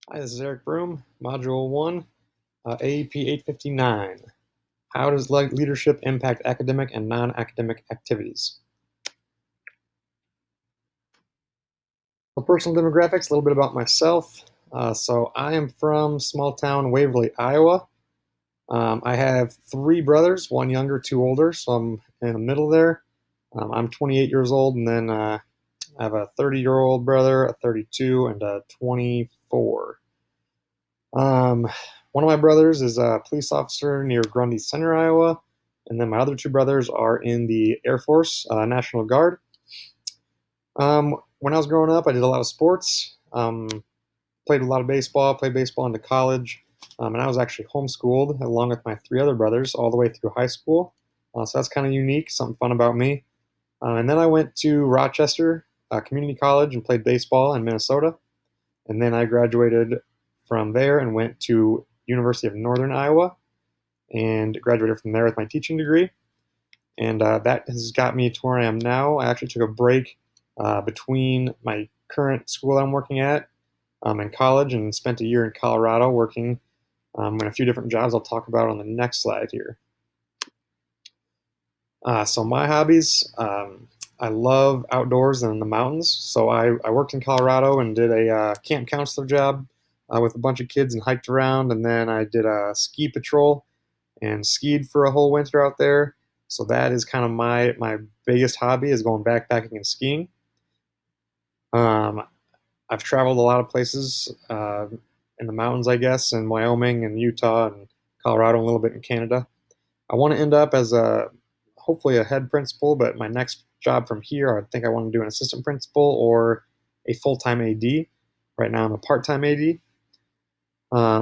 Hi, this is Eric Broom, Module 1, AEP 859. How does leadership impact academic and non-academic activities? So personal demographics, a little bit about myself. So I am from small town Waverly, Iowa. I have three brothers, one younger, two older, so I'm in the middle there. I'm 28 years old, and then I have a 30-year-old brother, a 32, and a 24. Um, One of my brothers is a police officer near Grundy Center, Iowa, and then my other two brothers are in the Air Force, National Guard. When I was growing up, I did a lot of sports. Played a lot of baseball, played baseball into college, and I was actually homeschooled along with my three other brothers all the way through high school. So that's kind of unique, something fun about me. And then I went to Rochester Community College and played baseball in Minnesota. And then I graduated from there and went to University of Northern Iowa and graduated from there with my teaching degree. And that has got me to where I am now. I actually took a break between my current school I'm working at and college, and spent a year in Colorado working in a few different jobs I'll talk about on the next slide here. So my hobbies, I love outdoors and the mountains. So I worked in Colorado and did a camp counselor job with a bunch of kids and hiked around. And then I did a ski patrol and skied for a whole winter out there. So that is kind of my biggest hobby, is going backpacking and skiing. Um, I've traveled a lot of places in the mountains, I guess, in Wyoming and Utah and Colorado, and a little bit in Canada. I want to end up as hopefully a head principal, but my next job from here, I think I want to do an assistant principal or a full-time AD. Right now, I'm a part-time AD.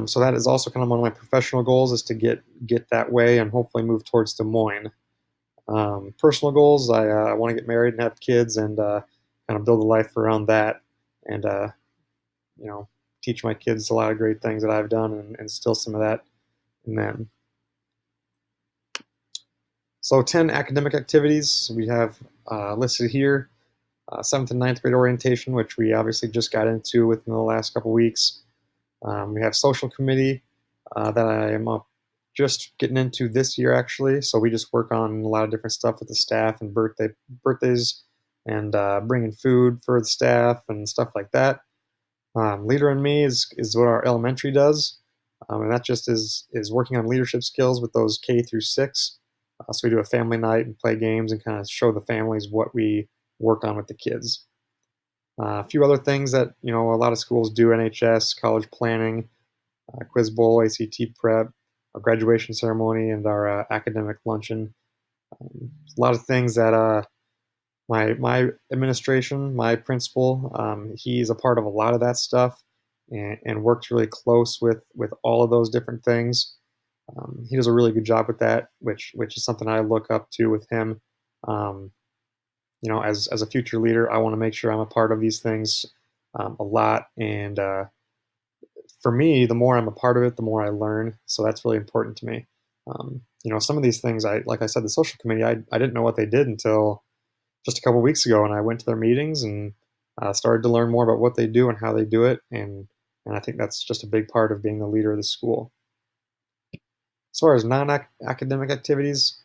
So that is also kind of one of my professional goals, is to get that way and hopefully move towards Des Moines. Personal goals, I want to get married and have kids, and kind of build a life around that, and you know, teach my kids a lot of great things that I've done, and instill some of that in them. So 10 academic activities we have listed here. 7th and 9th grade orientation, which we obviously just got into within the last couple weeks. We have social committee that I am just getting into this year, actually. So we just work on a lot of different stuff with the staff, and birthdays, and bringing food for the staff and stuff like that. Leader in Me is what our elementary does, and that just is working on leadership skills with those K through 6. So we do a family night and play games and kind of show the families what we work on with the kids. A few other things that a lot of schools do: NHS, college planning, quiz bowl, ACT prep, our graduation ceremony, and our academic luncheon. A lot of things that my administration, my principal, he's a part of a lot of that stuff, and works really close with all of those different things. He does a really good job with that, which is something I look up to with him. Um, as a future leader, I want to make sure I'm a part of these things a lot, and for me, the more I'm a part of it, the more I learn. So that's really important to me. Some of these things, like I said, the social committee, I didn't know what they did until just a couple weeks ago, and I went to their meetings and started to learn more about what they do and how they do it, and I think that's just a big part of being the leader of the school. As far as non-academic activities,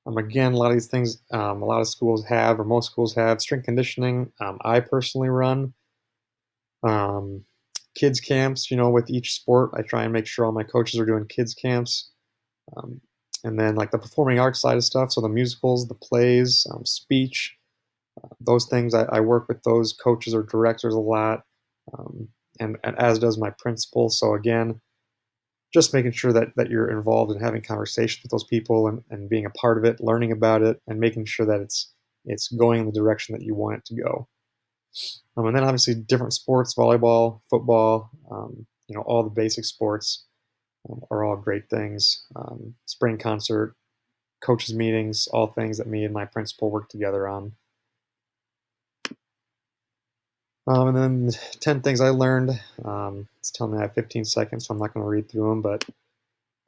again, a lot of these things, a lot of schools have, or most schools have, strength conditioning. I personally run um, kids camps. With each sport, I try and make sure all my coaches are doing kids camps. Um, and then like the performing arts side of stuff, so the musicals, the plays, speech, those things, I work with those coaches or directors a lot, um, and as does my principal. So again, just making sure that you're involved in having conversations with those people, and being a part of it, learning about it, and making sure that it's going in the direction that you want it to go. And then obviously different sports, volleyball, football, all the basic sports are all great things. Spring concert, coaches meetings, all things that me and my principal work together on. And then 10 things I learned. It's telling me I have 15 seconds, so I'm not going to read through them, but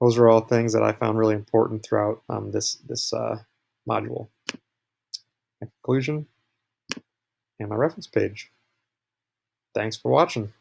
those are all things that I found really important throughout this module. My conclusion and my reference page. Thanks for watching.